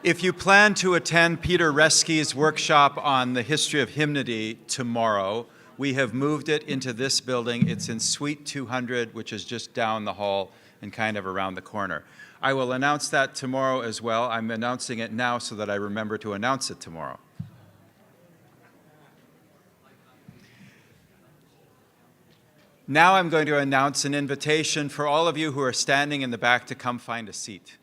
If you plan to attend Peter Reski's workshop on the history of hymnody tomorrow, we have moved it into this building. It's in Suite 200, which is just down the hall and kind of around the corner. I will announce that tomorrow as well. I'm announcing it now so that I remember to announce it tomorrow. Now I'm going to announce an invitation for all of you who are standing in the back to come find a seat.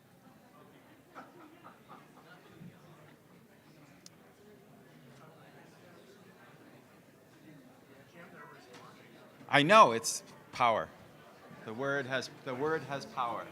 I know, it's power. The word has power.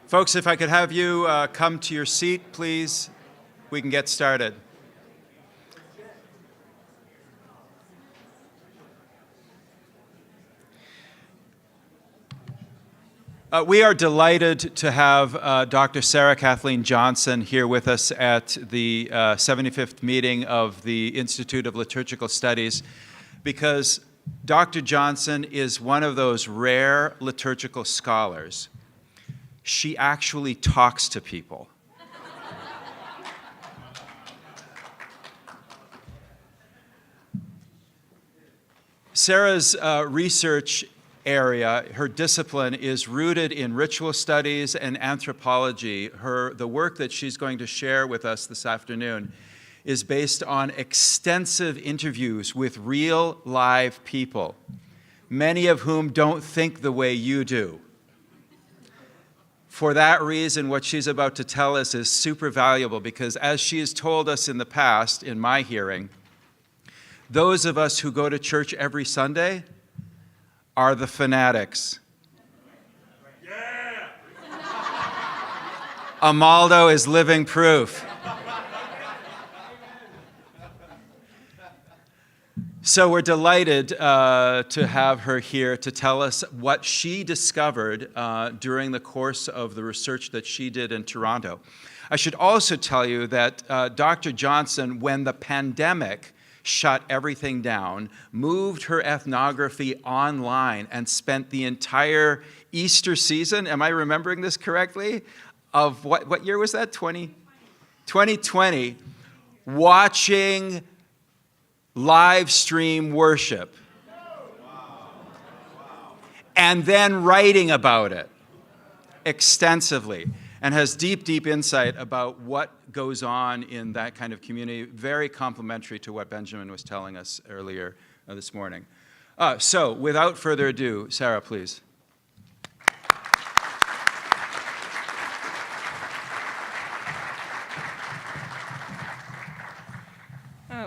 Folks, if I could have you come to your seat, please, we can get started. We are delighted to have Dr. Sarah Kathleen Johnson here with us at the 75th meeting of the Institute of Liturgical Studies, because Dr. Johnson is one of those rare liturgical scholars. She actually talks to people. Sarah's research area, her discipline, is rooted in ritual studies and anthropology. The work that she's going to share with us this afternoon is based on extensive interviews with real live people, many of whom don't think the way you do. For that reason, what she's about to tell us is super valuable, because as she has told us in the past, in my hearing, those of us who go to church every Sunday are the fanatics. Yeah! Amaldo is living proof. So we're delighted to have her here to tell us what she discovered during the course of the research that she did in Toronto. I should also tell you that Dr. Johnson, when the pandemic shut everything down, moved her ethnography online and spent the entire Easter season, am I remembering this correctly, of what year was that, 2020, watching live stream worship, and then writing about it extensively, and has deep insight about what goes on in that kind of community, very complementary to what Benjamin was telling us earlier this morning. So without further ado, Sarah, please.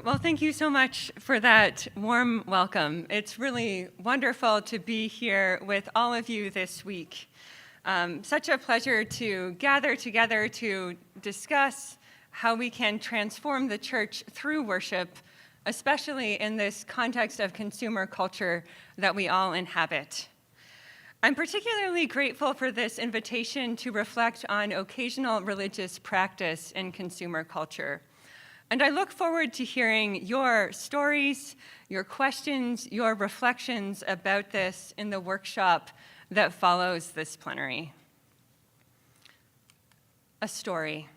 Well, thank you so much for that warm welcome. It's really wonderful to be here with all of you this week. Such a pleasure to gather together to discuss how we can transform the church through worship, especially in this context of consumer culture that we all inhabit. I'm particularly grateful for this invitation to reflect on occasional religious practice in consumer culture. And I look forward to hearing your stories, your questions, your reflections about this in the workshop that follows this plenary. A story.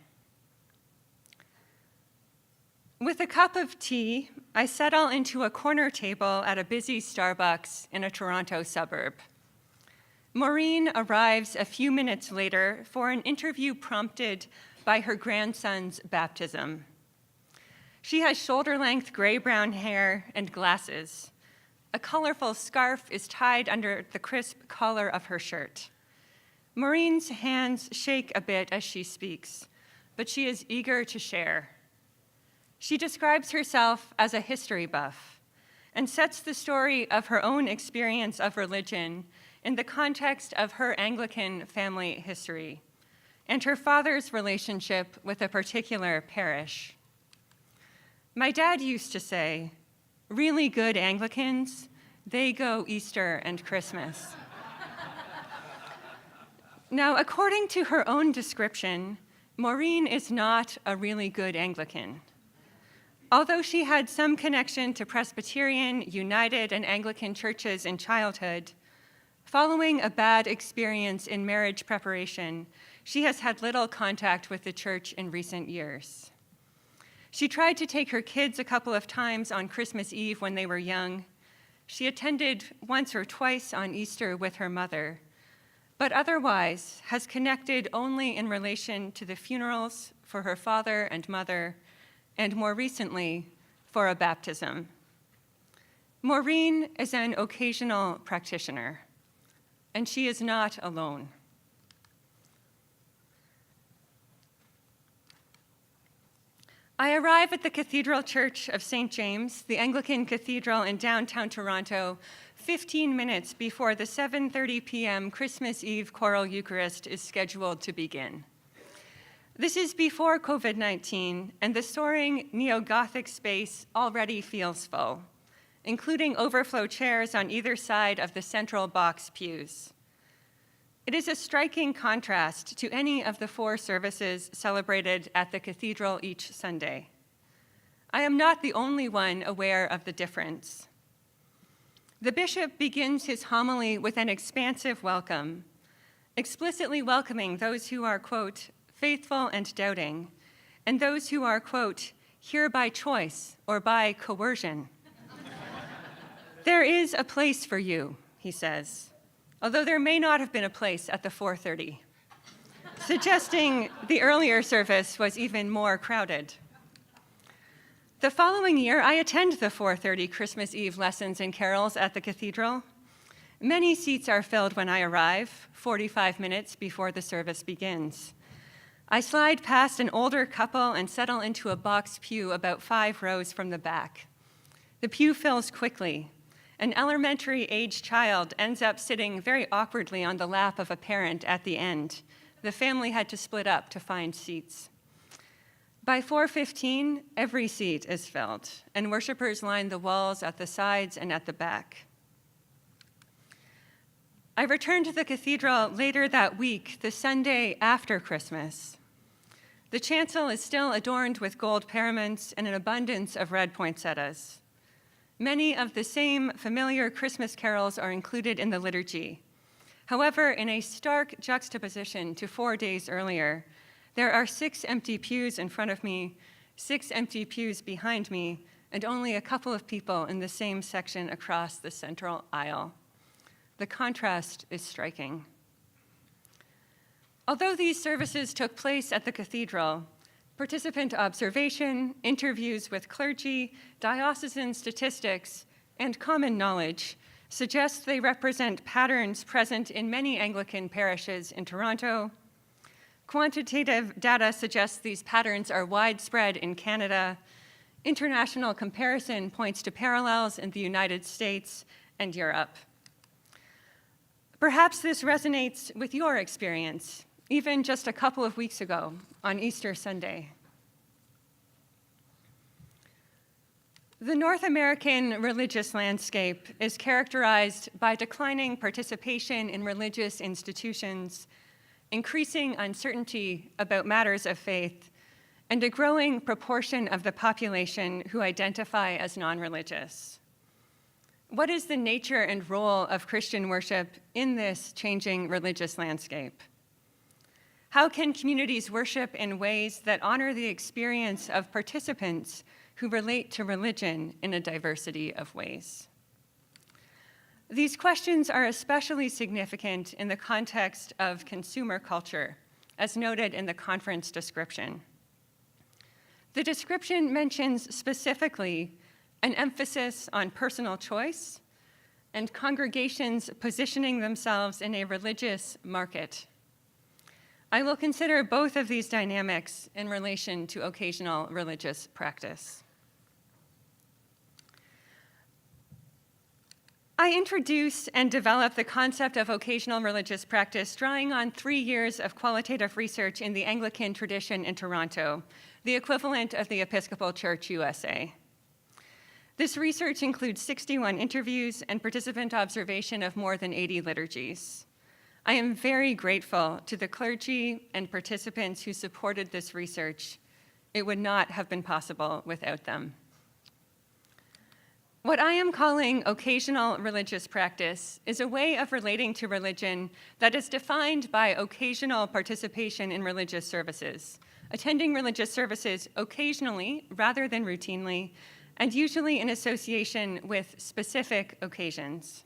With a cup of tea, I settle into a corner table at a busy Starbucks in a Toronto suburb. Maureen arrives a few minutes later for an interview prompted by her grandson's baptism. She has shoulder-length gray-brown hair and glasses. A colorful scarf is tied under the crisp collar of her shirt. Maureen's hands shake a bit as she speaks, but she is eager to share. She describes herself as a history buff and sets the story of her own experience of religion in the context of her Anglican family history and her father's relationship with a particular parish. My dad used to say, "Really good Anglicans, they go Easter and Christmas." Now, according to her own description, Maureen is not a really good Anglican. Although she had some connection to Presbyterian, United, and Anglican churches in childhood, following a bad experience in marriage preparation, she has had little contact with the church in recent years. She tried to take her kids a couple of times on Christmas Eve when they were young. She attended once or twice on Easter with her mother, but otherwise has connected only in relation to the funerals for her father and mother, and more recently, for a baptism. Maureen is an occasional practitioner, and she is not alone. I arrive at the Cathedral Church of St. James, the Anglican Cathedral in downtown Toronto, 15 minutes before the 7:30 p.m. Christmas Eve Choral Eucharist is scheduled to begin. This is before COVID-19, and the soaring neo-Gothic space already feels full, including overflow chairs on either side of the central box pews. It is a striking contrast to any of the 4 services celebrated at the cathedral each Sunday. I am not the only one aware of the difference. The bishop begins his homily with an expansive welcome, explicitly welcoming those who are, quote, faithful and doubting, and those who are, quote, here by choice or by coercion. There is a place for you, he says, although there may not have been a place at the 4:30, suggesting the earlier service was even more crowded. The following year, I attend the 4:30 Christmas Eve lessons and carols at the cathedral. Many seats are filled when I arrive, 45 minutes before the service begins. I slide past an older couple and settle into a box pew about 5 rows from the back. The pew fills quickly. An elementary-age child ends up sitting very awkwardly on the lap of a parent at the end. The family had to split up to find seats. By 4:15, every seat is filled, and worshipers line the walls at the sides and at the back. I returned to the cathedral later that week, the Sunday after Christmas. The chancel is still adorned with gold paraments and an abundance of red poinsettias. Many of the same familiar Christmas carols are included in the liturgy. However, in a stark juxtaposition to 4 days earlier, there are 6 empty pews in front of me, 6 empty pews behind me, and only a couple of people in the same section across the central aisle. The contrast is striking. Although these services took place at the cathedral, participant observation, interviews with clergy, diocesan statistics, and common knowledge suggest they represent patterns present in many Anglican parishes in Toronto. Quantitative data suggests these patterns are widespread in Canada. International comparison points to parallels in the United States and Europe. Perhaps this resonates with your experience, even just a couple of weeks ago on Easter Sunday. The North American religious landscape is characterized by declining participation in religious institutions, increasing uncertainty about matters of faith, and a growing proportion of the population who identify as non-religious. What is the nature and role of Christian worship in this changing religious landscape? How can communities worship in ways that honor the experience of participants who relate to religion in a diversity of ways? These questions are especially significant in the context of consumer culture, as noted in the conference description. The description mentions specifically an emphasis on personal choice and congregations positioning themselves in a religious market. I will consider both of these dynamics in relation to occasional religious practice. I introduce and develop the concept of occasional religious practice drawing on 3 years of qualitative research in the Anglican tradition in Toronto, the equivalent of the Episcopal Church USA. This research includes 61 interviews and participant observation of more than 80 liturgies. I am very grateful to the clergy and participants who supported this research. It would not have been possible without them. What I am calling occasional religious practice is a way of relating to religion that is defined by occasional participation in religious services, attending religious services occasionally rather than routinely, and usually in association with specific occasions.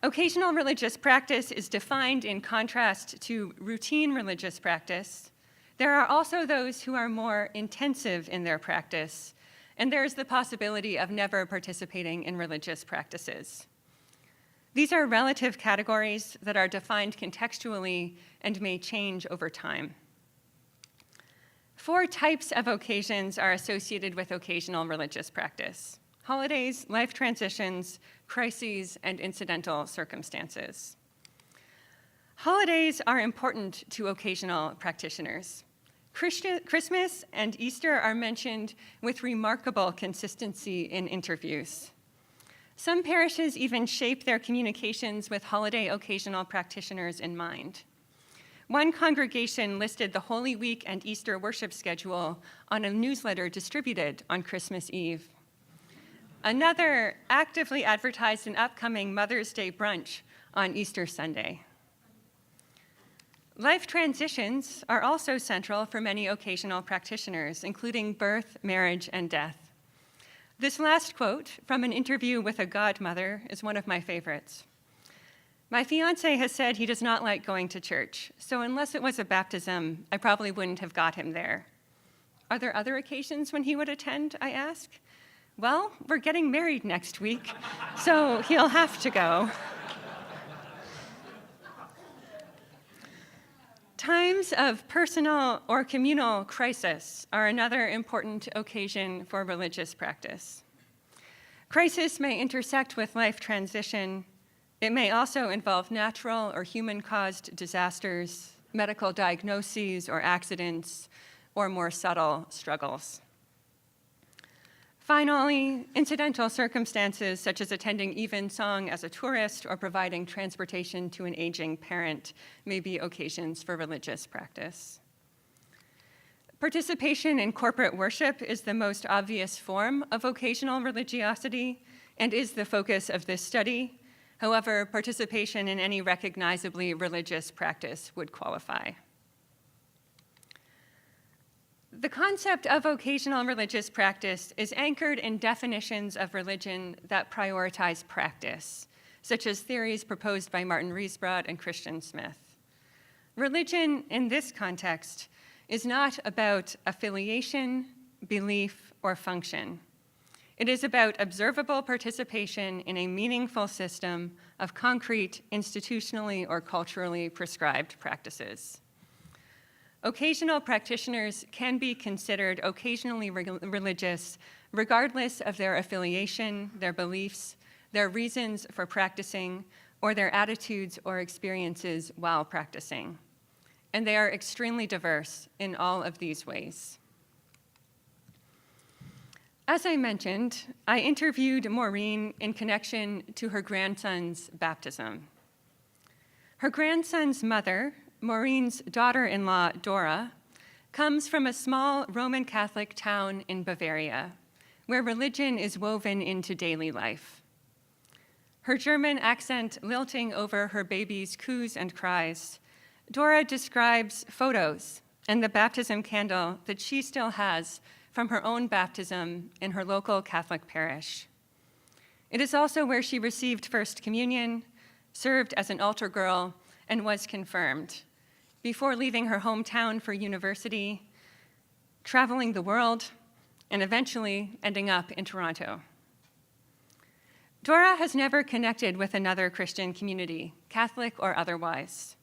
Occasional religious practice is defined in contrast to routine religious practice. There are also those who are more intensive in their practice, and there is the possibility of never participating in religious practices. These are relative categories that are defined contextually and may change over time. 4 types of occasions are associated with occasional religious practice: holidays, life transitions, crises, and incidental circumstances. Holidays are important to occasional practitioners. Christmas and Easter are mentioned with remarkable consistency in interviews. Some parishes even shape their communications with holiday occasional practitioners in mind. One congregation listed the Holy Week and Easter worship schedule on a newsletter distributed on Christmas Eve. Another actively advertised an upcoming Mother's Day brunch on Easter Sunday. Life transitions are also central for many occasional practitioners, including birth, marriage, and death. This last quote from an interview with a godmother is one of my favorites. My fiancé has said he does not like going to church, so unless it was a baptism, I probably wouldn't have got him there. Are there other occasions when he would attend, I ask? Well, we're getting married next week, so he'll have to go. Times of personal or communal crisis are another important occasion for religious practice. Crisis may intersect with life transition. It may also involve natural or human-caused disasters, medical diagnoses or accidents, or more subtle struggles. Finally, incidental circumstances such as attending evensong as a tourist or providing transportation to an aging parent may be occasions for religious practice. Participation in corporate worship is the most obvious form of occasional religiosity and is the focus of this study. However, participation in any recognizably religious practice would qualify. The concept of occasional religious practice is anchored in definitions of religion that prioritize practice, such as theories proposed by Martin Riesbrod and Christian Smith. Religion, in this context, is not about affiliation, belief, or function. It is about observable participation in a meaningful system of concrete, institutionally or culturally prescribed practices. Occasional practitioners can be considered occasionally religious regardless of their affiliation, their beliefs, their reasons for practicing, or their attitudes or experiences while practicing. And they are extremely diverse in all of these ways. As I mentioned, I interviewed Maureen in connection to her grandson's baptism. Her grandson's mother, Maureen's daughter-in-law, Dora, comes from a small Roman Catholic town in Bavaria, where religion is woven into daily life. Her German accent lilting over her baby's coos and cries, Dora describes photos and the baptism candle that she still has from her own baptism in her local Catholic parish. It is also where she received First Communion, served as an altar girl, and was confirmed before leaving her hometown for university, traveling the world, and eventually ending up in Toronto. Dora has never connected with another Christian community, Catholic or otherwise.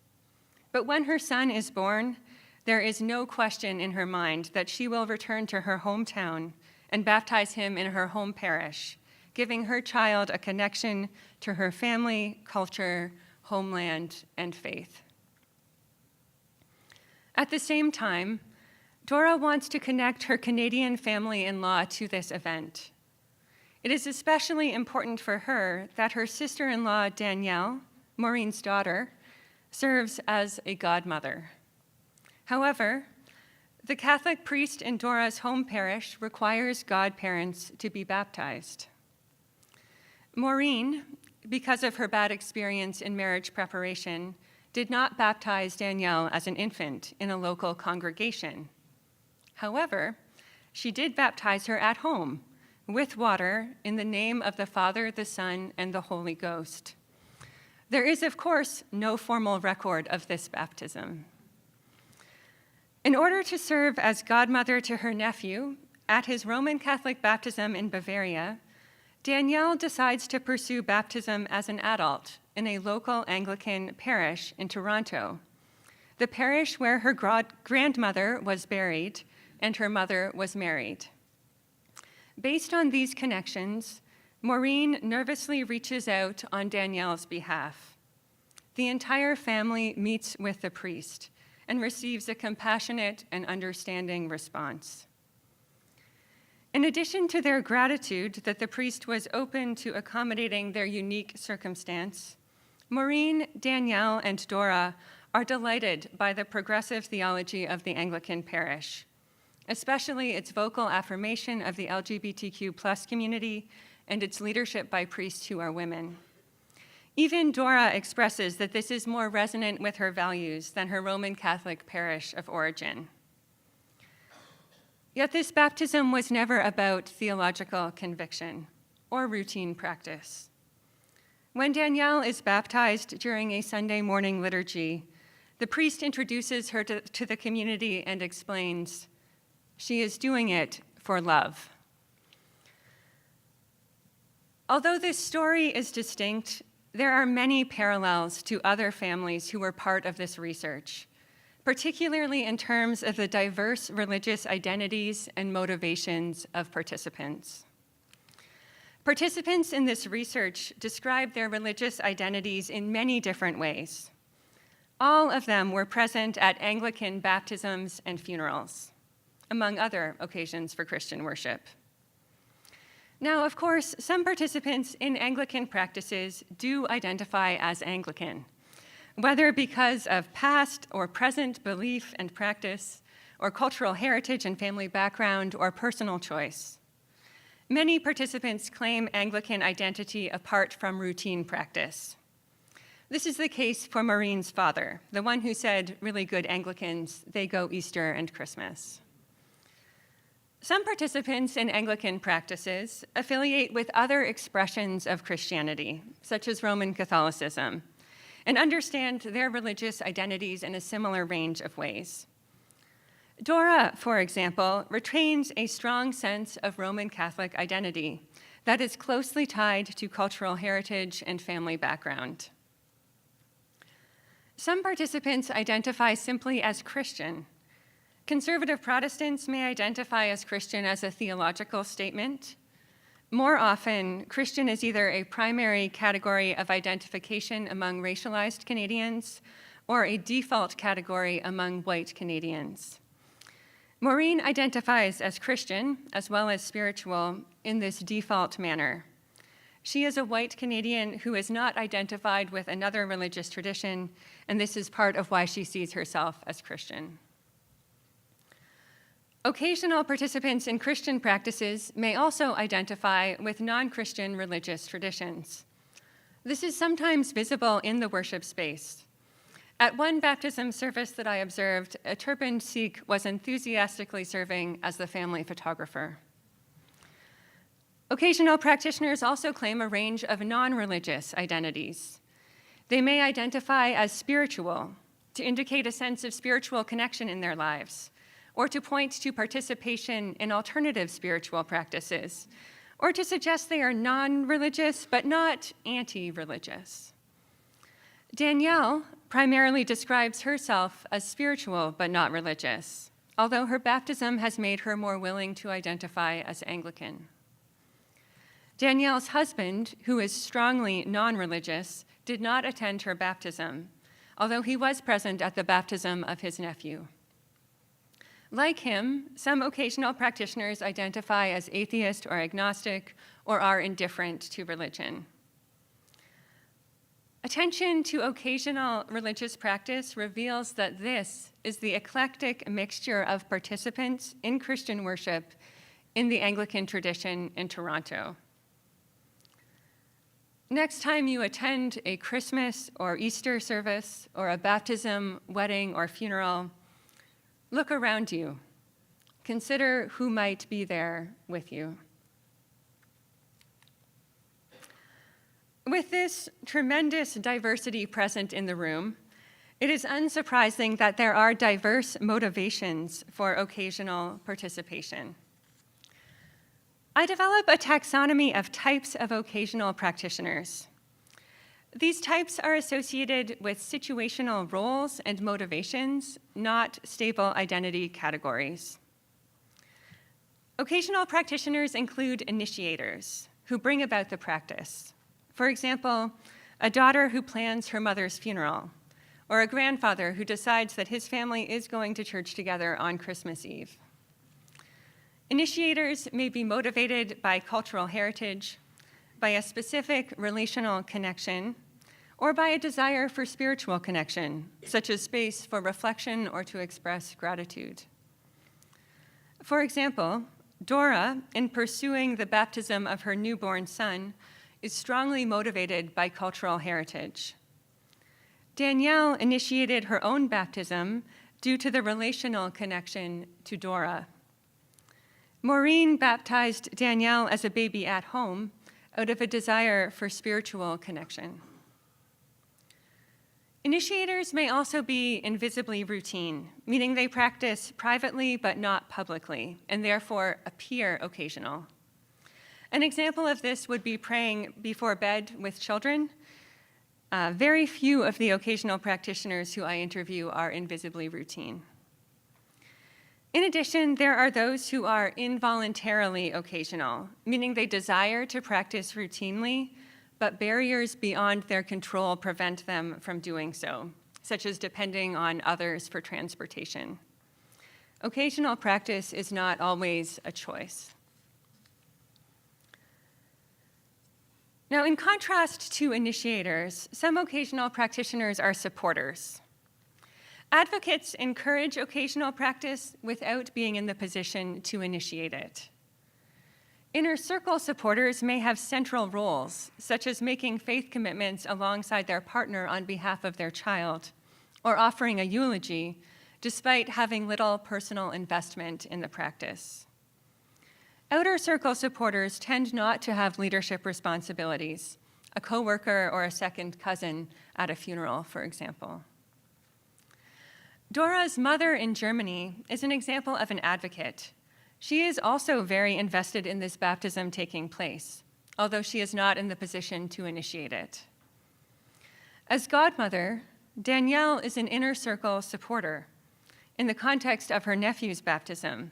But when her son is born, there is no question in her mind that she will return to her hometown and baptize him in her home parish, giving her child a connection to her family, culture, homeland, and faith. At the same time, Dora wants to connect her Canadian family-in-law to this event. It is especially important for her that her sister-in-law, Danielle, Maureen's daughter, serves as a godmother. However, the Catholic priest in Dora's home parish requires godparents to be baptized. Maureen, because of her bad experience in marriage preparation, did not baptize Danielle as an infant in a local congregation. However, she did baptize her at home with water in the name of the Father, the Son, and the Holy Ghost. There is, of course, no formal record of this baptism. In order to serve as godmother to her nephew at his Roman Catholic baptism in Bavaria, Danielle decides to pursue baptism as an adult in a local Anglican parish in Toronto, the parish where her grandmother was buried and her mother was married. Based on these connections, Maureen nervously reaches out on Danielle's behalf. The entire family meets with the priest and receives a compassionate and understanding response. In addition to their gratitude that the priest was open to accommodating their unique circumstance, Maureen, Danielle, and Dora are delighted by the progressive theology of the Anglican parish, especially its vocal affirmation of the LGBTQ+ community and its leadership by priests who are women. Even Dora expresses that this is more resonant with her values than her Roman Catholic parish of origin. Yet this baptism was never about theological conviction or routine practice. When Danielle is baptized during a Sunday morning liturgy, the priest introduces her to the community and explains, she is doing it for love. Although this story is distinct, there are many parallels to other families who were part of this research, particularly in terms of the diverse religious identities and motivations of participants. Participants in this research describe their religious identities in many different ways. All of them were present at Anglican baptisms and funerals, among other occasions for Christian worship. Now, of course, some participants in Anglican practices do identify as Anglican, whether because of past or present belief and practice, or cultural heritage and family background, or personal choice. Many participants claim Anglican identity apart from routine practice. This is the case for Maureen's father, the one who said really good Anglicans, they go Easter and Christmas. Some participants in Anglican practices affiliate with other expressions of Christianity, such as Roman Catholicism, and understand their religious identities in a similar range of ways. Dora, for example, retains a strong sense of Roman Catholic identity that is closely tied to cultural heritage and family background. Some participants identify simply as Christian. Conservative Protestants may identify as Christian as a theological statement. More often, Christian is either a primary category of identification among racialized Canadians or a default category among white Canadians. Maureen identifies as Christian, as well as spiritual, in this default manner. She is a white Canadian who is not identified with another religious tradition, and this is part of why she sees herself as Christian. Occasional participants in Christian practices may also identify with non-Christian religious traditions. This is sometimes visible in the worship space. At one baptism service that I observed, a turbaned Sikh was enthusiastically serving as the family photographer. Occasional practitioners also claim a range of non-religious identities. They may identify as spiritual to indicate a sense of spiritual connection in their lives, or to point to participation in alternative spiritual practices, or to suggest they are non-religious but not anti-religious. Danielle primarily describes herself as spiritual but not religious, although her baptism has made her more willing to identify as Anglican. Danielle's husband, who is strongly non-religious, did not attend her baptism, although he was present at the baptism of his nephew. Like him, some occasional practitioners identify as atheist or agnostic or are indifferent to religion. Attention to occasional religious practice reveals that this is the eclectic mixture of participants in Christian worship in the Anglican tradition in Toronto. Next time you attend a Christmas or Easter service or a baptism, wedding, or funeral, look around you. Consider who might be there with you. With this tremendous diversity present in the room, it is unsurprising that there are diverse motivations for occasional participation. I develop a taxonomy of types of occasional practitioners. These types are associated with situational roles and motivations, not stable identity categories. Occasional practitioners include initiators who bring about the practice. For example, a daughter who plans her mother's funeral, or a grandfather who decides that his family is going to church together on Christmas Eve. Initiators may be motivated by cultural heritage, by a specific relational connection, or by a desire for spiritual connection, such as space for reflection or to express gratitude. For example, Dora, in pursuing the baptism of her newborn son, is strongly motivated by cultural heritage. Danielle initiated her own baptism due to the relational connection to Dora. Maureen baptized Danielle as a baby at home out of a desire for spiritual connection. Initiators may also be invisibly routine, meaning they practice privately but not publicly, and therefore appear occasional. An example of this would be praying before bed with children. Very few of the occasional practitioners who I interview are invisibly routine. In addition, there are those who are involuntarily occasional, meaning they desire to practice routinely, but barriers beyond their control prevent them from doing so, such as depending on others for transportation. Occasional practice is not always a choice. Now, in contrast to initiators, some occasional practitioners are supporters. Advocates encourage occasional practice without being in the position to initiate it. Inner circle supporters may have central roles, such as making faith commitments alongside their partner on behalf of their child, or offering a eulogy, despite having little personal investment in the practice. Outer circle supporters tend not to have leadership responsibilities, a coworker or a second cousin at a funeral, for example. Dora's mother in Germany is an example of an advocate. She is also very invested in this baptism taking place, although she is not in the position to initiate it. As godmother, Danielle is an inner circle supporter in the context of her nephew's baptism,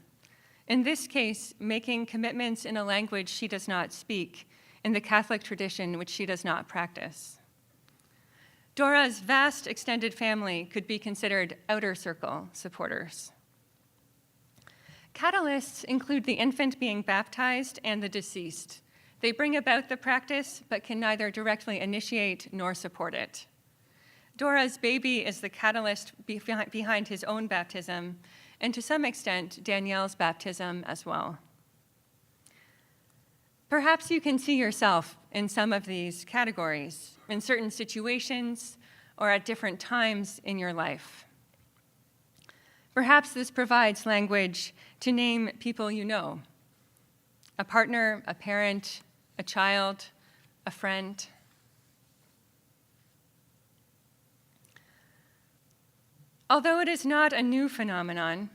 in this case, making commitments in a language she does not speak, in the Catholic tradition which she does not practice. Dora's vast extended family could be considered outer circle supporters. Catalysts include the infant being baptized and the deceased. They bring about the practice, but can neither directly initiate nor support it. Dora's baby is the catalyst behind his own baptism, and to some extent, Danielle's baptism as well. Perhaps you can see yourself in some of these categories, in certain situations, or at different times in your life. Perhaps this provides language to name people you know, a partner, a parent, a child, a friend. Although it is not a new phenomenon,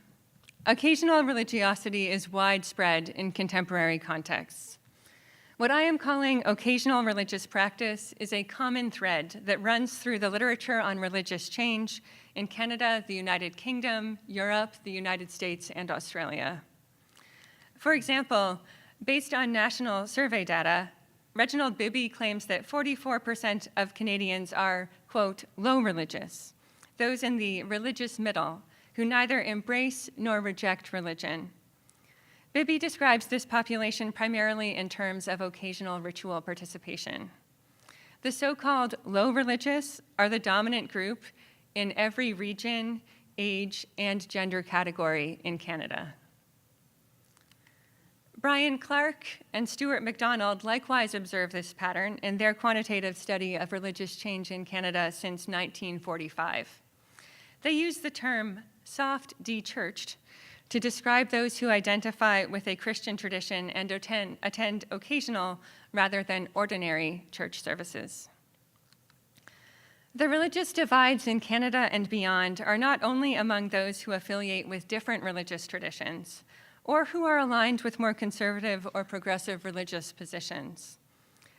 occasional religiosity is widespread in contemporary contexts. What I am calling occasional religious practice is a common thread that runs through the literature on religious change in Canada, the United Kingdom, Europe, the United States, and Australia. For example, based on national survey data, Reginald Bibby claims that 44% of Canadians are, quote, low religious, those in the religious middle, who neither embrace nor reject religion. Bibby describes this population primarily in terms of occasional ritual participation. The so-called low religious are the dominant group in every region, age, and gender category in Canada. Brian Clark and Stuart MacDonald likewise observe this pattern in their quantitative study of religious change in Canada since 1945. They use the term soft de-churched to describe those who identify with a Christian tradition and attend occasional rather than ordinary church services. The religious divides in Canada and beyond are not only among those who affiliate with different religious traditions or who are aligned with more conservative or progressive religious positions.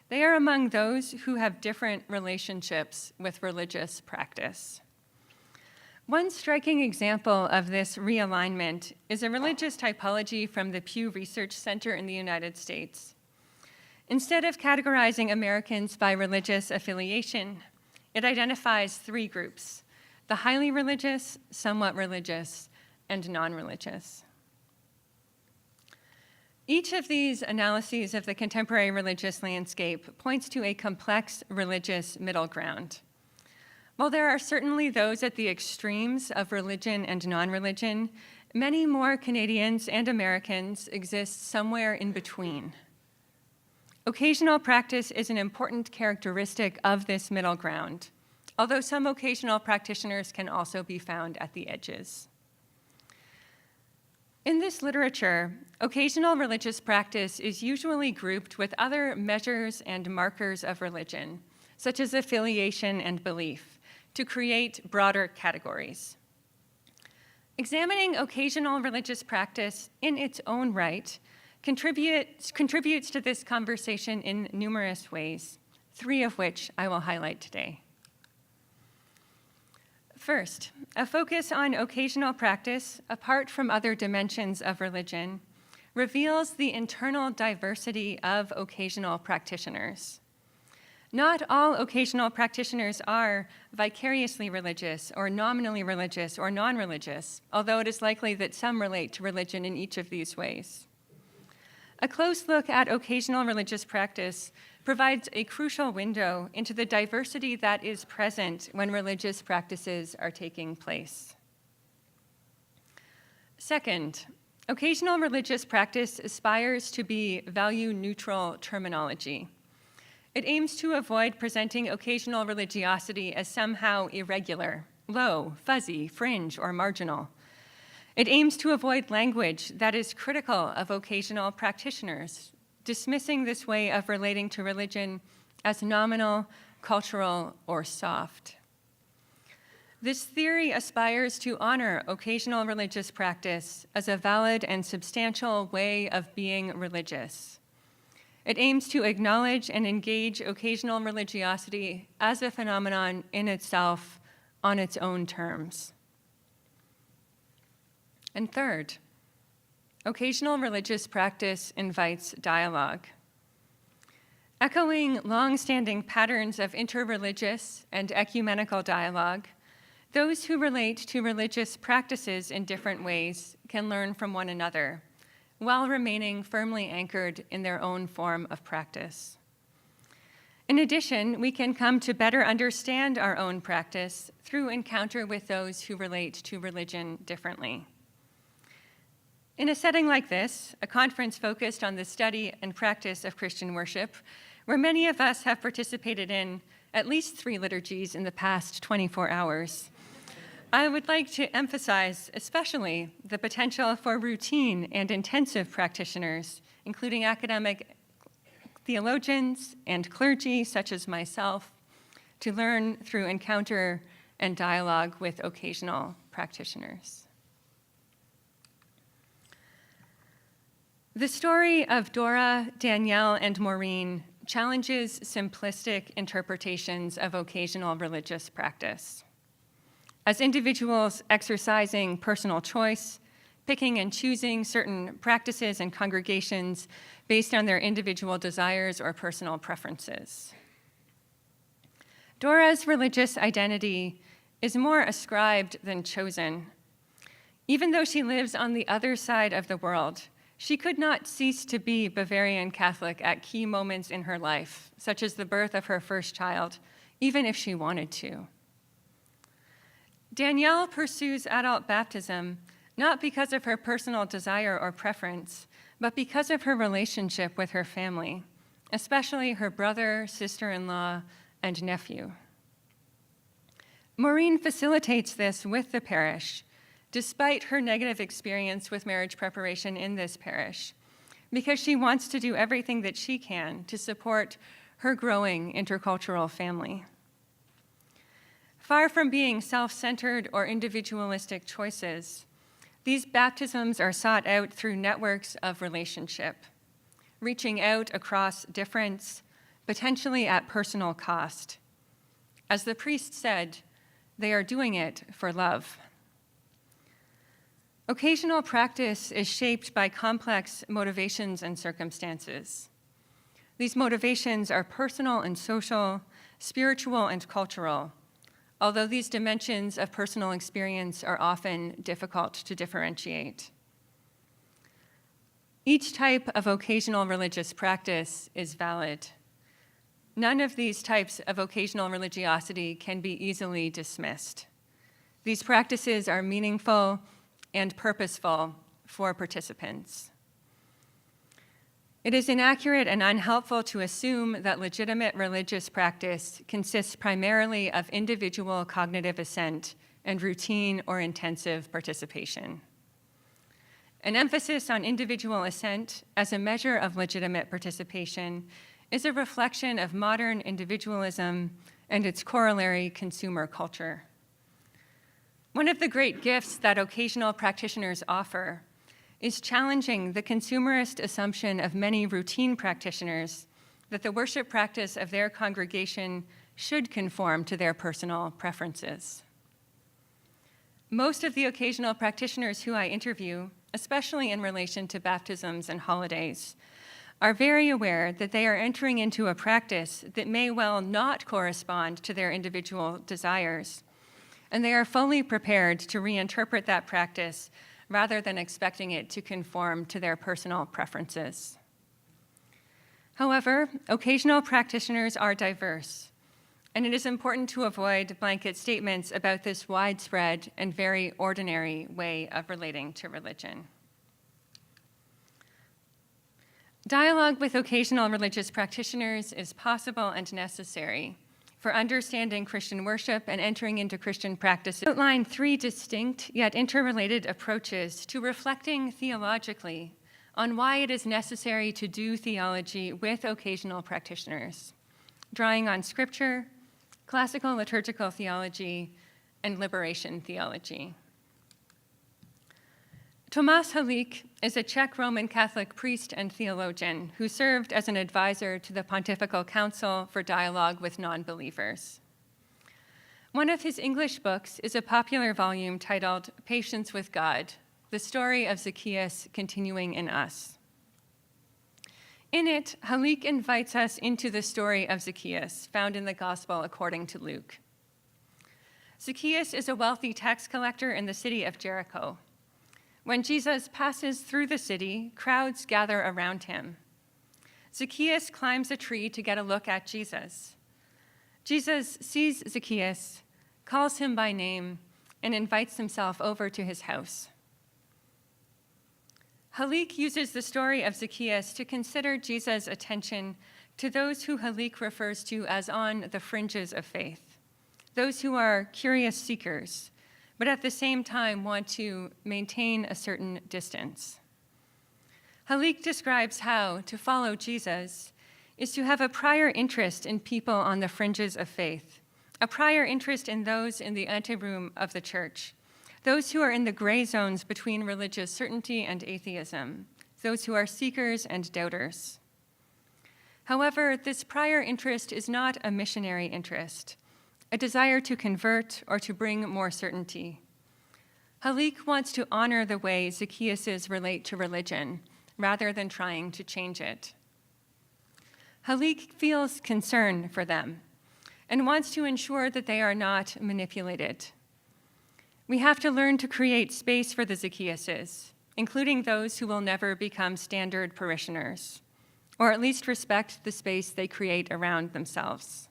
They are among those who have different relationships with religious practice. One striking example of this realignment is a religious typology from the Pew Research Center in the United States. Instead of categorizing Americans by religious affiliation, it identifies three groups: the highly religious, somewhat religious, and non-religious. Each of these analyses of the contemporary religious landscape points to a complex religious middle ground. While there are certainly those at the extremes of religion and non-religion, many more Canadians and Americans exist somewhere in between. Occasional practice is an important characteristic of this middle ground, although some occasional practitioners can also be found at the edges. In this literature, occasional religious practice is usually grouped with other measures and markers of religion, such as affiliation and belief, to create broader categories. Examining occasional religious practice in its own right contributes to this conversation in numerous ways, three of which I will highlight today. First, a focus on occasional practice, apart from other dimensions of religion, reveals the internal diversity of occasional practitioners. Not all occasional practitioners are vicariously religious or nominally religious or non-religious, although it is likely that some relate to religion in each of these ways. A close look at occasional religious practice provides a crucial window into the diversity that is present when religious practices are taking place. Second, occasional religious practice aspires to be value-neutral terminology. It aims to avoid presenting occasional religiosity as somehow irregular, low, fuzzy, fringe, or marginal. It aims to avoid language that is critical of occasional practitioners, dismissing this way of relating to religion as nominal, cultural, or soft. This theory aspires to honor occasional religious practice as a valid and substantial way of being religious. It aims to acknowledge and engage occasional religiosity as a phenomenon in itself, on its own terms. And third, occasional religious practice invites dialogue. Echoing long-standing patterns of interreligious and ecumenical dialogue, those who relate to religious practices in different ways can learn from one another, while remaining firmly anchored in their own form of practice. In addition, we can come to better understand our own practice through encounter with those who relate to religion differently. In a setting like this, a conference focused on the study and practice of Christian worship, where many of us have participated in at least 3 liturgies in the past 24 hours, I would like to emphasize especially the potential for routine and intensive practitioners, including academic theologians and clergy such as myself, to learn through encounter and dialogue with occasional practitioners. The story of Dora, Danielle, and Maureen challenges simplistic interpretations of occasional religious practice. As individuals exercising personal choice, picking and choosing certain practices and congregations based on their individual desires or personal preferences. Dora's religious identity is more ascribed than chosen. Even though she lives on the other side of the world, she could not cease to be Bavarian Catholic at key moments in her life, such as the birth of her first child, even if she wanted to. Danielle pursues adult baptism not because of her personal desire or preference, but because of her relationship with her family, especially her brother, sister-in-law, and nephew. Maureen facilitates this with the parish, despite her negative experience with marriage preparation in this parish, because she wants to do everything that she can to support her growing intercultural family. Far from being self-centered or individualistic choices, these baptisms are sought out through networks of relationship, reaching out across difference, potentially at personal cost. As the priest said, they are doing it for love. Occasional practice is shaped by complex motivations and circumstances. These motivations are personal and social, spiritual and cultural, although these dimensions of personal experience are often difficult to differentiate. Each type of occasional religious practice is valid. None of these types of occasional religiosity can be easily dismissed. These practices are meaningful and purposeful for participants. It is inaccurate and unhelpful to assume that legitimate religious practice consists primarily of individual cognitive assent and routine or intensive participation. An emphasis on individual assent as a measure of legitimate participation is a reflection of modern individualism and its corollary consumer culture. One of the great gifts that occasional practitioners offer is challenging the consumerist assumption of many routine practitioners that the worship practice of their congregation should conform to their personal preferences. Most of the occasional practitioners who I interview, especially in relation to baptisms and holidays, are very aware that they are entering into a practice that may well not correspond to their individual desires, and they are fully prepared to reinterpret that practice rather than expecting it to conform to their personal preferences. However, occasional practitioners are diverse, and it is important to avoid blanket statements about this widespread and very ordinary way of relating to religion. Dialogue with occasional religious practitioners is possible and necessary for understanding Christian worship and entering into Christian practice. I outline 3 distinct yet interrelated approaches to reflecting theologically on why it is necessary to do theology with occasional practitioners, drawing on scripture, classical liturgical theology, and liberation theology. Tomáš Halík is a Czech Roman Catholic priest and theologian who served as an advisor to the Pontifical Council for Dialogue with Non-Believers. One of his English books is a popular volume titled Patience with God, the story of Zacchaeus continuing in us. In it, Halík invites us into the story of Zacchaeus, found in the Gospel according to Luke. Zacchaeus is a wealthy tax collector in the city of Jericho. When Jesus passes through the city, crowds gather around him. Zacchaeus climbs a tree to get a look at Jesus. Jesus sees Zacchaeus, calls him by name, and invites himself over to his house. Halík uses the story of Zacchaeus to consider Jesus' attention to those who Halík refers to as on the fringes of faith, those who are curious seekers, but at the same time want to maintain a certain distance. Halík describes how to follow Jesus is to have a prior interest in people on the fringes of faith, a prior interest in those in the anteroom of the church, those who are in the gray zones between religious certainty and atheism, those who are seekers and doubters. However, this prior interest is not a missionary interest, a desire to convert or to bring more certainty. Halik wants to honor the way Zacchaeuses relate to religion, rather than trying to change it. Halik feels concern for them and wants to ensure that they are not manipulated. We have to learn to create space for the Zacchaeuses, including those who will never become standard parishioners, or at least respect the space they create around themselves.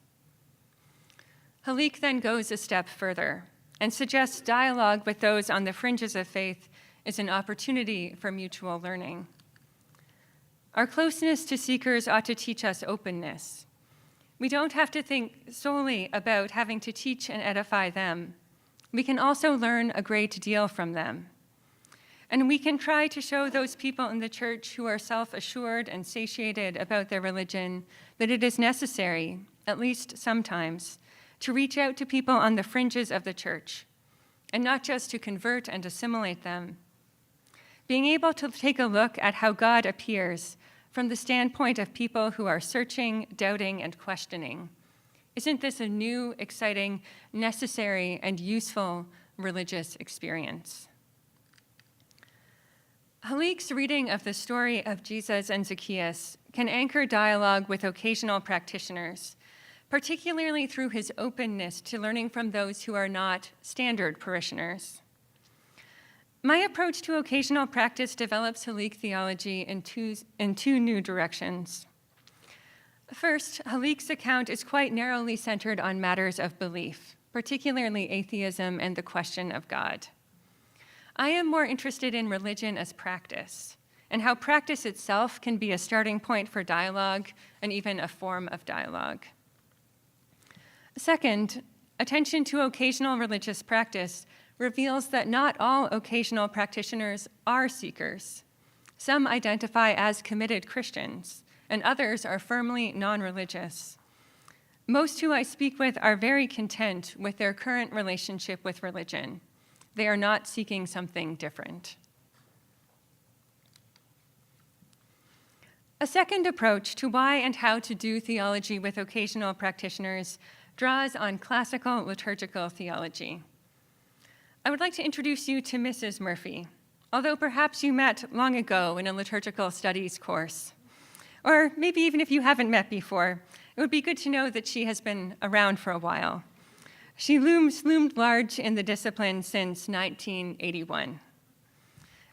Halik then goes a step further and suggests dialogue with those on the fringes of faith is an opportunity for mutual learning. Our closeness to seekers ought to teach us openness. We don't have to think solely about having to teach and edify them. We can also learn a great deal from them. And we can try to show those people in the church who are self-assured and satiated about their religion that it is necessary, at least sometimes, to reach out to people on the fringes of the church, and not just to convert and assimilate them. Being able to take a look at how God appears from the standpoint of people who are searching, doubting, and questioning. Isn't this a new, exciting, necessary, and useful religious experience? Halik's reading of the story of Jesus and Zacchaeus can anchor dialogue with occasional practitioners, particularly through his openness to learning from those who are not standard parishioners. My approach to occasional practice develops Halik theology in two new directions. First, Halik's account is quite narrowly centered on matters of belief, particularly atheism and the question of God. I am more interested in religion as practice, and how practice itself can be a starting point for dialogue and even a form of dialogue. Second, attention to occasional religious practice reveals that not all occasional practitioners are seekers. Some identify as committed Christians, and others are firmly non-religious. Most who I speak with are very content with their current relationship with religion. They are not seeking something different. A second approach to why and how to do theology with occasional practitioners draws on classical liturgical theology. I would like to introduce you to Mrs. Murphy, although perhaps you met long ago in a liturgical studies course. Or maybe even if you haven't met before, it would be good to know that she has been around for a while. She loomed large in the discipline since 1981.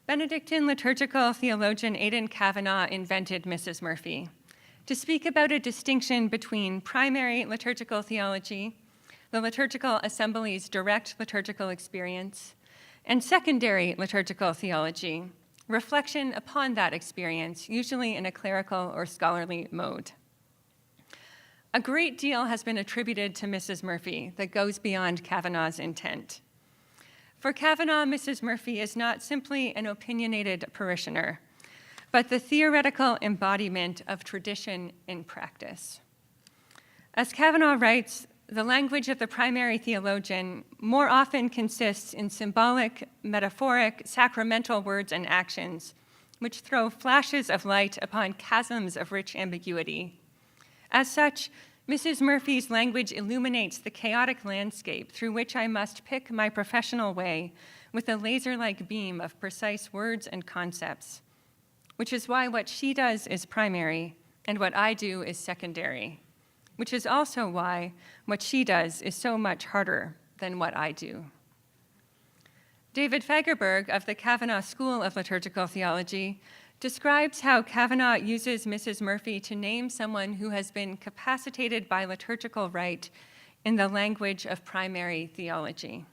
Benedictine liturgical theologian Aidan Kavanagh invented Mrs. Murphy to speak about a distinction between primary liturgical theology, the liturgical assembly's direct liturgical experience, and secondary liturgical theology, reflection upon that experience, usually in a clerical or scholarly mode. A great deal has been attributed to Mrs. Murphy that goes beyond Kavanagh's intent. For Kavanagh, Mrs. Murphy is not simply an opinionated parishioner, but the theoretical embodiment of tradition in practice. As Kavanagh writes, the language of the primary theologian more often consists in symbolic, metaphoric, sacramental words and actions, which throw flashes of light upon chasms of rich ambiguity. As such, Mrs. Murphy's language illuminates the chaotic landscape through which I must pick my professional way with a laser-like beam of precise words and concepts, which is why what she does is primary and what I do is secondary, which is also why what she does is so much harder than what I do. David Fagerberg of the Kavanagh School of Liturgical Theology describes how Kavanagh uses Mrs. Murphy to name someone who has been capacitated by liturgical rite in the language of primary theology.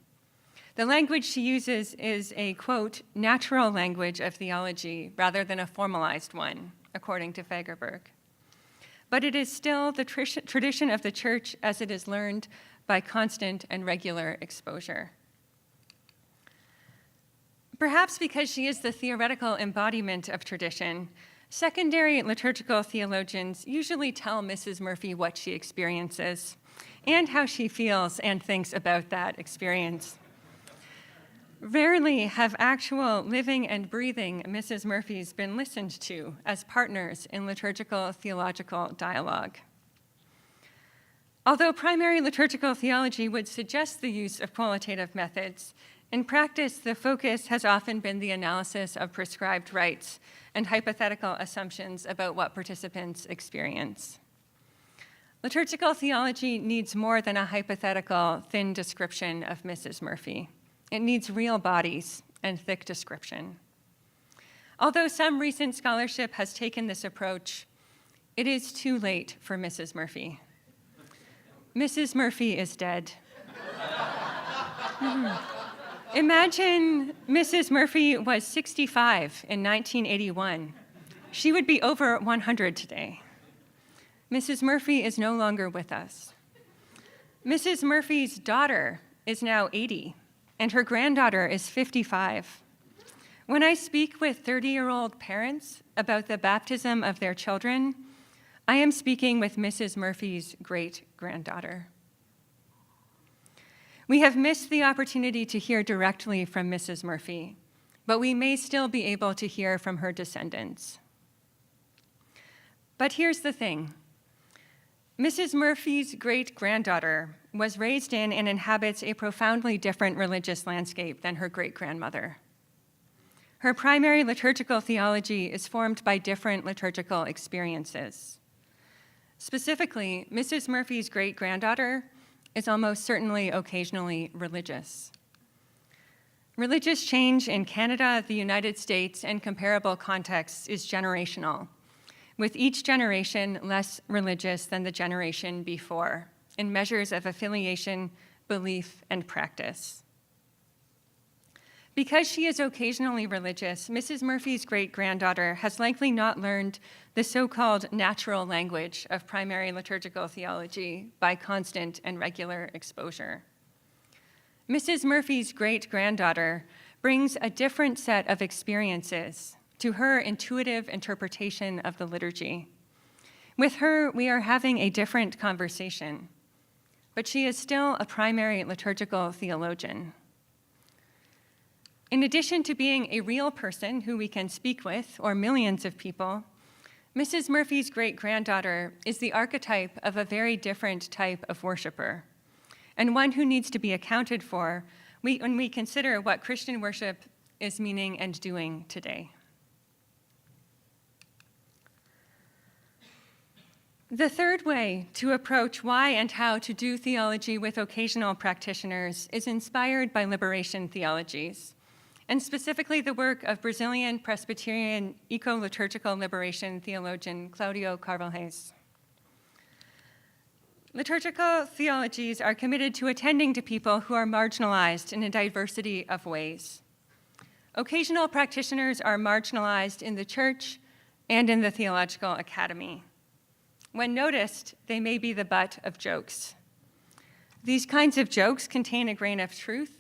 The language she uses is a, quote, natural language of theology rather than a formalized one, according to Fagerberg. But it is still the tradition of the church as it is learned by constant and regular exposure. Perhaps because she is the theoretical embodiment of tradition, secondary liturgical theologians usually tell Mrs. Murphy what she experiences and how she feels and thinks about that experience. Rarely have actual living and breathing Mrs. Murphys been listened to as partners in liturgical theological dialogue. Although primary liturgical theology would suggest the use of qualitative methods, in practice, the focus has often been the analysis of prescribed rites and hypothetical assumptions about what participants experience. Liturgical theology needs more than a hypothetical, thin description of Mrs. Murphy. It needs real bodies and thick description. Although some recent scholarship has taken this approach, it is too late for Mrs. Murphy. Mrs. Murphy is dead. Imagine Mrs. Murphy was 65 in 1981. She would be over 100 today. Mrs. Murphy is no longer with us. Mrs. Murphy's daughter is now 80, and her granddaughter is 55. When I speak with 30-year-old parents about the baptism of their children, I am speaking with Mrs. Murphy's great-granddaughter. We have missed the opportunity to hear directly from Mrs. Murphy, but we may still be able to hear from her descendants. But here's the thing. Mrs. Murphy's great-granddaughter was raised in and inhabits a profoundly different religious landscape than her great-grandmother. Her primary liturgical theology is formed by different liturgical experiences. Specifically, Mrs. Murphy's great-granddaughter is almost certainly occasionally religious. Religious change in Canada, the United States, and comparable contexts is generational, with each generation less religious than the generation before, in measures of affiliation, belief, and practice. Because she is occasionally religious, Mrs. Murphy's great-granddaughter has likely not learned the so-called natural language of primary liturgical theology by constant and regular exposure. Mrs. Murphy's great-granddaughter brings a different set of experiences to her intuitive interpretation of the liturgy. With her, we are having a different conversation, but she is still a primary liturgical theologian. In addition to being a real person who we can speak with, or millions of people, Mrs. Murphy's great-granddaughter is the archetype of a very different type of worshiper, and one who needs to be accounted for when we consider what Christian worship is meaning and doing today. The third way to approach why and how to do theology with occasional practitioners is inspired by liberation theologies, and specifically the work of Brazilian Presbyterian eco-liturgical liberation theologian Claudio Carvalhais. Liturgical theologies are committed to attending to people who are marginalized in a diversity of ways. Occasional practitioners are marginalized in the church and in the theological academy. When noticed, they may be the butt of jokes. These kinds of jokes contain a grain of truth,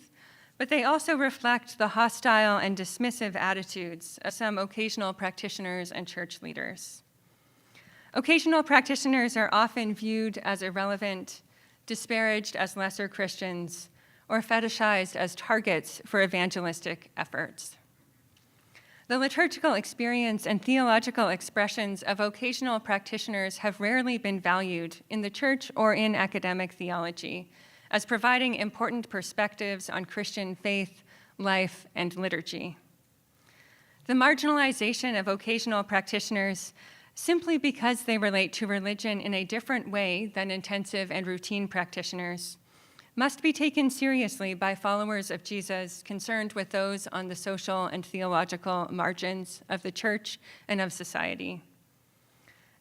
but they also reflect the hostile and dismissive attitudes of some occasional practitioners and church leaders. Occasional practitioners are often viewed as irrelevant, disparaged as lesser Christians, or fetishized as targets for evangelistic efforts. The liturgical experience and theological expressions of occasional practitioners have rarely been valued in the church or in academic theology as providing important perspectives on Christian faith, life, and liturgy. The marginalization of occasional practitioners, simply because they relate to religion in a different way than intensive and routine practitioners, must be taken seriously by followers of Jesus concerned with those on the social and theological margins of the church and of society.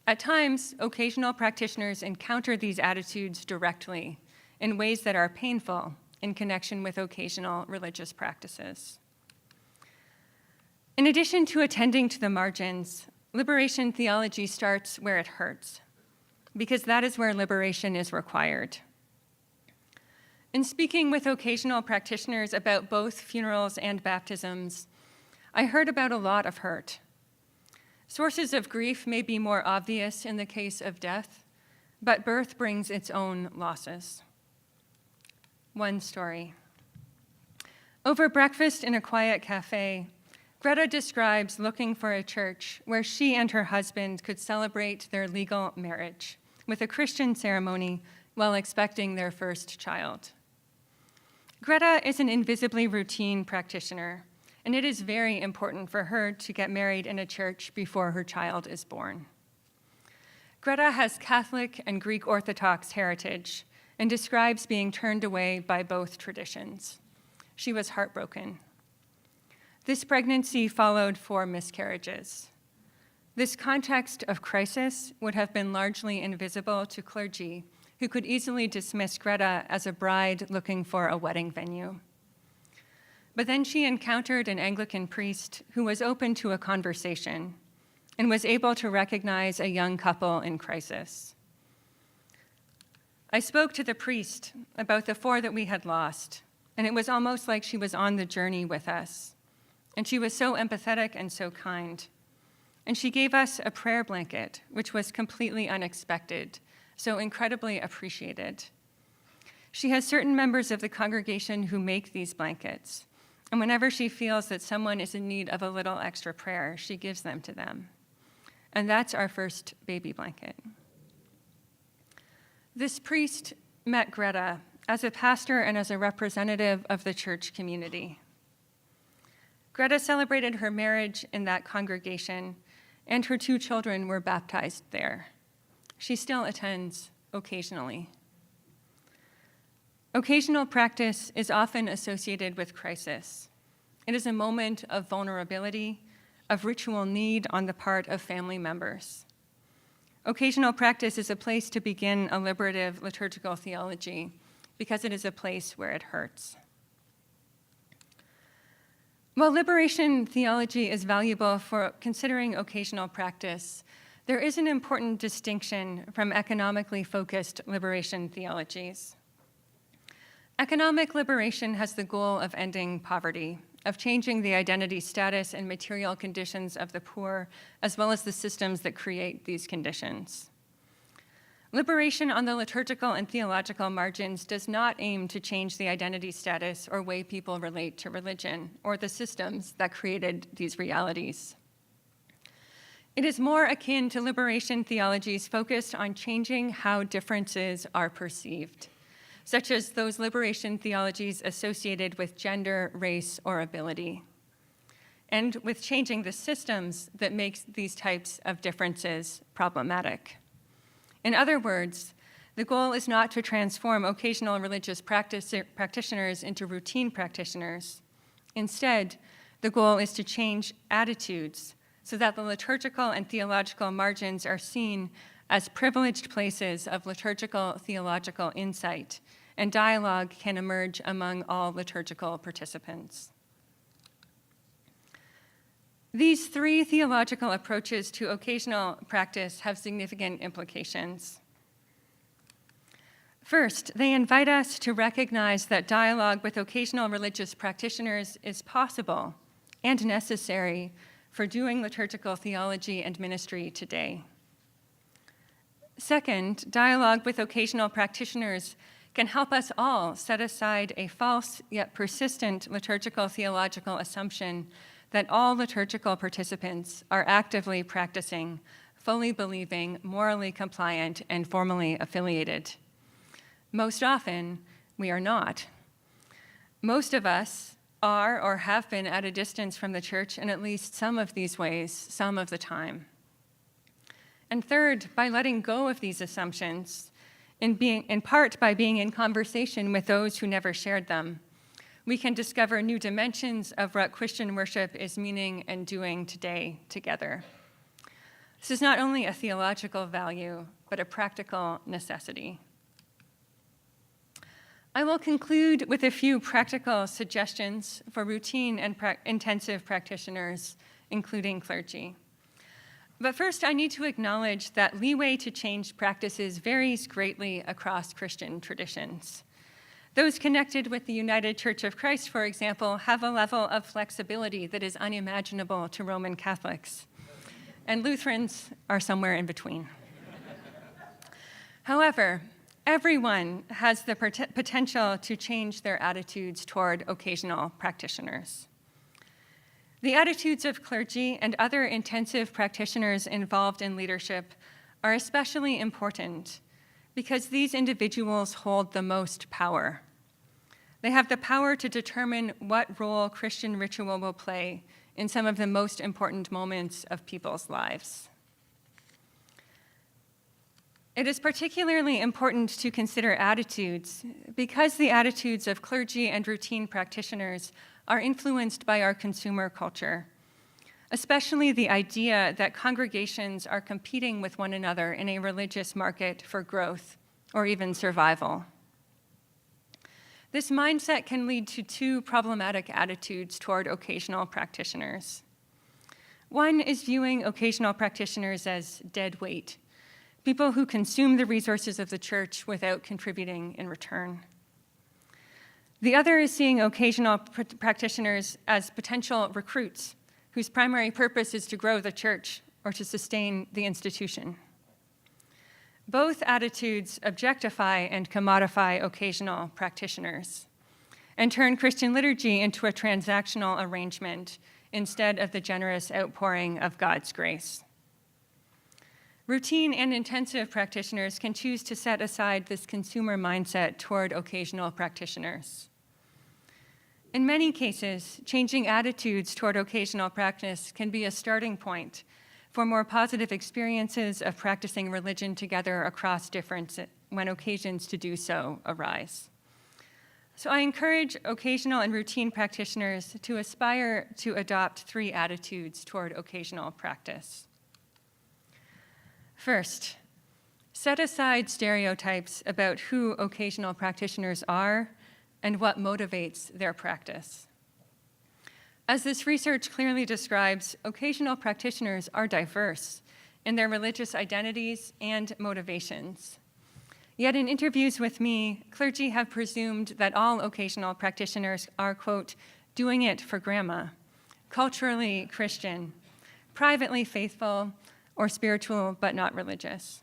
At times, occasional practitioners encounter these attitudes directly in ways that are painful in connection with occasional religious practices. In addition to attending to the margins, liberation theology starts where it hurts, because that is where liberation is required. In speaking with occasional practitioners about both funerals and baptisms, I heard about a lot of hurt. Sources of grief may be more obvious in the case of death, but birth brings its own losses. One story. Over breakfast in a quiet cafe, Greta describes looking for a church where she and her husband could celebrate their legal marriage with a Christian ceremony while expecting their first child. Greta is an invisibly routine practitioner, and it is very important for her to get married in a church before her child is born. Greta has Catholic and Greek Orthodox heritage and describes being turned away by both traditions. She was heartbroken. This pregnancy followed 4 miscarriages. This context of crisis would have been largely invisible to clergy, who could easily dismiss Greta as a bride looking for a wedding venue. But then she encountered an Anglican priest who was open to a conversation and was able to recognize a young couple in crisis. I spoke to the priest about the 4 that we had lost, and it was almost like she was on the journey with us. And she was so empathetic and so kind. And she gave us a prayer blanket, which was completely unexpected, so incredibly appreciated. She has certain members of the congregation who make these blankets, and whenever she feels that someone is in need of a little extra prayer, she gives them to them. And that's our first baby blanket. This priest met Greta as a pastor and as a representative of the church community. Greta celebrated her marriage in that congregation, and her 2 children were baptized there. She still attends occasionally. Occasional practice is often associated with crisis. It is a moment of vulnerability, of ritual need on the part of family members. Occasional practice is a place to begin a liberative liturgical theology because it is a place where it hurts. While liberation theology is valuable for considering occasional practice, there is an important distinction from economically focused liberation theologies. Economic liberation has the goal of ending poverty, of changing the identity, status, and material conditions of the poor, as well as the systems that create these conditions. Liberation on the liturgical and theological margins does not aim to change the identity, status, or way people relate to religion, or the systems that created these realities. It is more akin to liberation theologies focused on changing how differences are perceived, such as those liberation theologies associated with gender, race, or ability, and with changing the systems that make these types of differences problematic. In other words, the goal is not to transform occasional religious practitioners into routine practitioners. Instead, the goal is to change attitudes so that the liturgical and theological margins are seen as privileged places of liturgical theological insight, and dialogue can emerge among all liturgical participants. These 3 theological approaches to occasional practice have significant implications. First, they invite us to recognize that dialogue with occasional religious practitioners is possible and necessary for doing liturgical theology and ministry today. Second, dialogue with occasional practitioners can help us all set aside a false yet persistent liturgical theological assumption that all liturgical participants are actively practicing, fully believing, morally compliant, and formally affiliated. Most often, we are not. Most of us are or have been at a distance from the church in at least some of these ways, some of the time. And third, by letting go of these assumptions, in part by being in conversation with those who never shared them, we can discover new dimensions of what Christian worship is meaning and doing today together. This is not only a theological value, but a practical necessity. I will conclude with a few practical suggestions for routine and intensive practitioners, including clergy. But first, I need to acknowledge that leeway to change practices varies greatly across Christian traditions. Those connected with the United Church of Christ, for example, have a level of flexibility that is unimaginable to Roman Catholics, and Lutherans are somewhere in between. However, Everyone has the potential to change their attitudes toward occasional practitioners. The attitudes of clergy and other intensive practitioners involved in leadership are especially important because these individuals hold the most power. They have the power to determine what role Christian ritual will play in some of the most important moments of people's lives. It is particularly important to consider attitudes because the attitudes of clergy and routine practitioners are influenced by our consumer culture, especially the idea that congregations are competing with one another in a religious market for growth or even survival. This mindset can lead to two problematic attitudes toward occasional practitioners. One is viewing occasional practitioners as dead weight, people who consume the resources of the church without contributing in return. The other is seeing occasional practitioners as potential recruits whose primary purpose is to grow the church or to sustain the institution. Both attitudes objectify and commodify occasional practitioners and turn Christian liturgy into a transactional arrangement instead of the generous outpouring of God's grace. Routine and intensive practitioners can choose to set aside this consumer mindset toward occasional practitioners. In many cases, changing attitudes toward occasional practice can be a starting point for more positive experiences of practicing religion together across difference when occasions to do so arise. So I encourage occasional and routine practitioners to aspire to adopt three attitudes toward occasional practice. First, set aside stereotypes about who occasional practitioners are and what motivates their practice. As this research clearly describes, occasional practitioners are diverse in their religious identities and motivations. Yet in interviews with me, clergy have presumed that all occasional practitioners are, quote, doing it for grandma, culturally Christian, privately faithful, or spiritual but not religious.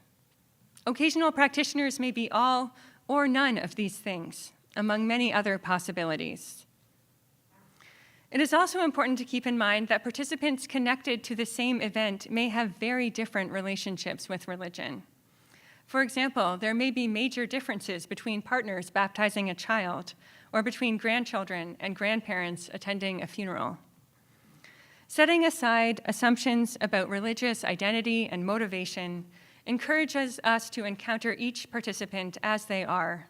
Occasional practitioners may be all or none of these things, among many other possibilities. It is also important to keep in mind that participants connected to the same event may have very different relationships with religion. For example, there may be major differences between partners baptizing a child or between grandchildren and grandparents attending a funeral. Setting aside assumptions about religious identity and motivation encourages us to encounter each participant as they are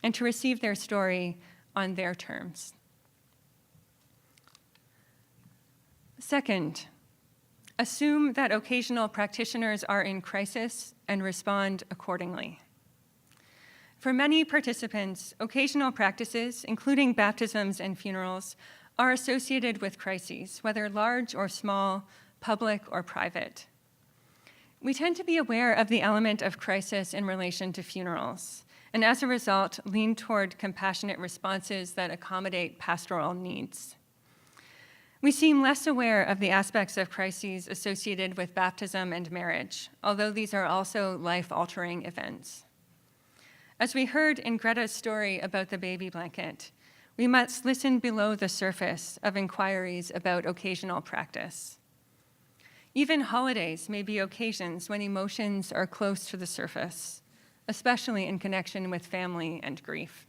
and to receive their story on their terms. Second, assume that occasional practitioners are in crisis and respond accordingly. For many participants, occasional practices, including baptisms and funerals, are associated with crises, whether large or small, public or private. We tend to be aware of the element of crisis in relation to funerals, and as a result, lean toward compassionate responses that accommodate pastoral needs. We seem less aware of the aspects of crises associated with baptism and marriage, although these are also life-altering events. As we heard in Greta's story about the baby blanket, we must listen below the surface of inquiries about occasional practice. Even holidays may be occasions when emotions are close to the surface, especially in connection with family and grief.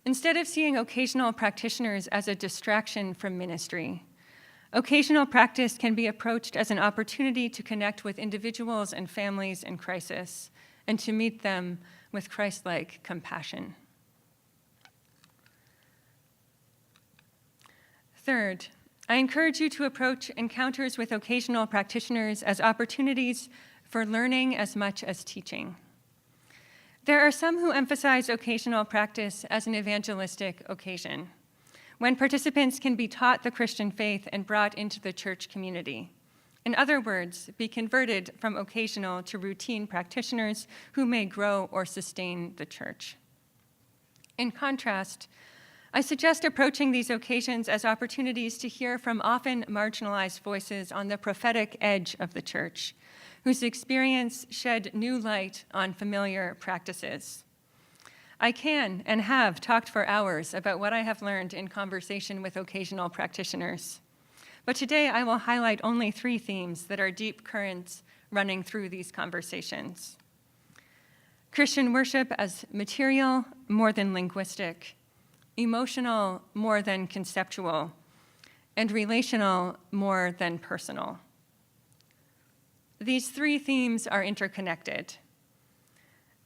Instead of seeing occasional practitioners as a distraction from ministry, occasional practice can be approached as an opportunity to connect with individuals and families in crisis and to meet them with Christ-like compassion. Third, I encourage you to approach encounters with occasional practitioners as opportunities for learning as much as teaching. There are some who emphasize occasional practice as an evangelistic occasion, when participants can be taught the Christian faith and brought into the church community. In other words, be converted from occasional to routine practitioners who may grow or sustain the church. In contrast, I suggest approaching these occasions as opportunities to hear from often marginalized voices on the prophetic edge of the church, whose experience shed new light on familiar practices. I can and have talked for hours about what I have learned in conversation with occasional practitioners. But today I will highlight only 3 themes that are deep currents running through these conversations. Christian worship as material more than linguistic, emotional more than conceptual, and relational more than personal. These 3 themes are interconnected.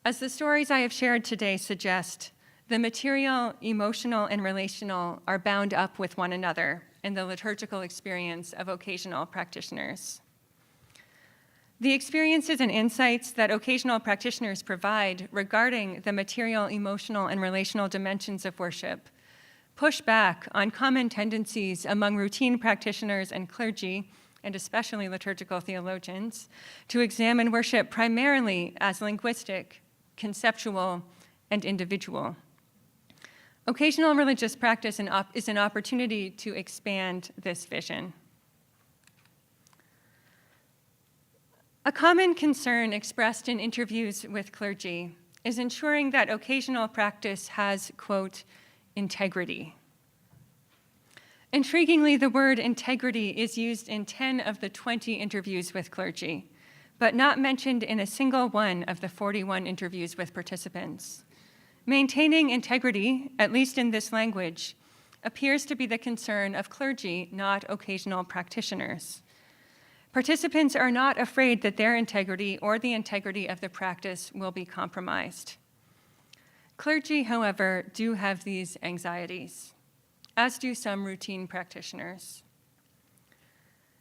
As the stories I have shared today suggest, the material, emotional, and relational are bound up with one another in the liturgical experience of occasional practitioners. The experiences and insights that occasional practitioners provide regarding the material, emotional, and relational dimensions of worship push back on common tendencies among routine practitioners and clergy, and especially liturgical theologians, to examine worship primarily as linguistic, conceptual, and individual. Occasional religious practice is an opportunity to expand this vision. A common concern expressed in interviews with clergy is ensuring that occasional practice has, quote, integrity. Intriguingly, the word integrity is used in 10 of the 20 interviews with clergy, but not mentioned in a single one of the 41 interviews with participants. Maintaining integrity, at least in this language, appears to be the concern of clergy, not occasional practitioners. Participants are not afraid that their integrity or the integrity of the practice will be compromised. Clergy, however, do have these anxieties, as do some routine practitioners.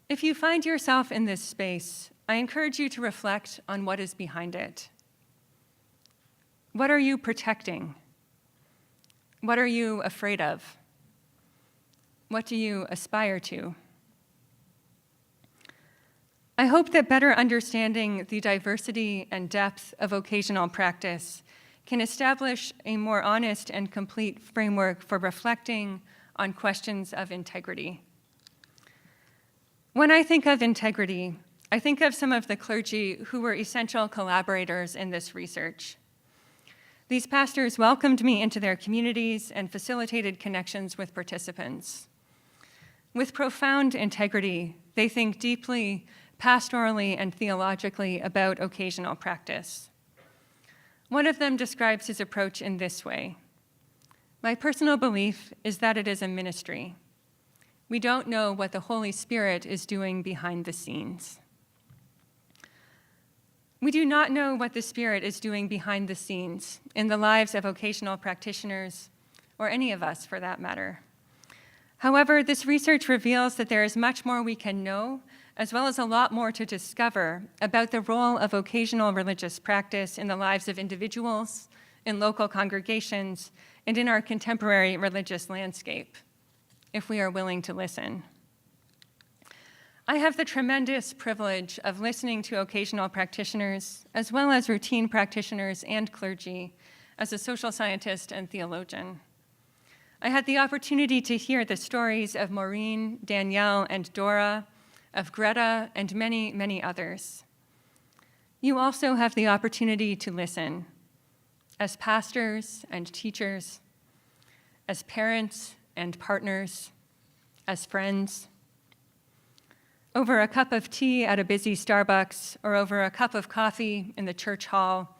If you find yourself in this space, I encourage you to reflect on what is behind it. What are you protecting? What are you afraid of? What do you aspire to? I hope that better understanding the diversity and depth of occasional practice can establish a more honest and complete framework for reflecting on questions of integrity. When I think of integrity, I think of some of the clergy who were essential collaborators in this research. These pastors welcomed me into their communities and facilitated connections with participants. With profound integrity, they think deeply, pastorally, and theologically about occasional practice. One of them describes his approach in this way: my personal belief is that it is a ministry. We don't know what the Holy Spirit is doing behind the scenes. We do not know what the Spirit is doing behind the scenes in the lives of occasional practitioners, or any of us for that matter. However, this research reveals that there is much more we can know, as well as a lot more to discover about the role of occasional religious practice in the lives of individuals, in local congregations, and in our contemporary religious landscape, if we are willing to listen. I have the tremendous privilege of listening to occasional practitioners, as well as routine practitioners and clergy, as a social scientist and theologian. I had the opportunity to hear the stories of Maureen, Danielle, and Dora, of Greta, and many, many others. You also have the opportunity to listen as pastors and teachers, as parents and partners, as friends, over a cup of tea at a busy Starbucks, or over a cup of coffee in the church hall,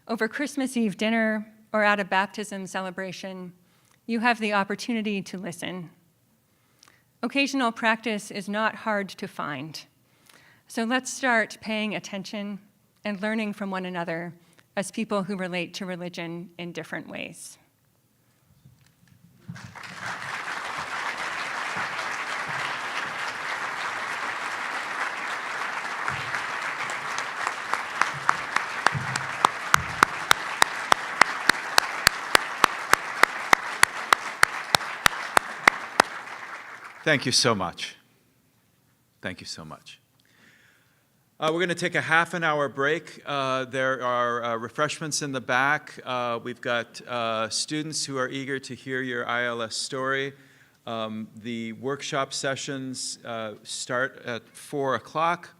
over Christmas Eve dinner, or at a baptism celebration, you have the opportunity to listen. Occasional practice is not hard to find. So let's start paying attention and learning from one another as people who relate to religion in different ways. Thank you so much. Thank you so much. We're going to take a half an hour break. There are refreshments in the back. We've got students who are eager to hear your ILS story. The workshop sessions start at 4 o'clock.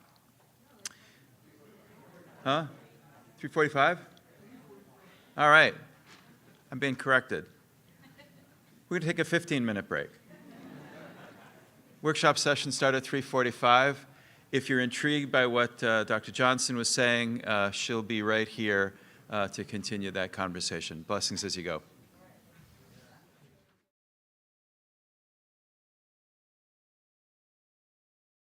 Huh? 3:45? All right. I'm being corrected. We're going to take a 15-minute break. Workshop sessions start at 3:45. If you're intrigued by what Dr. Johnson was saying, she'll be right here to continue that conversation. Blessings as you go.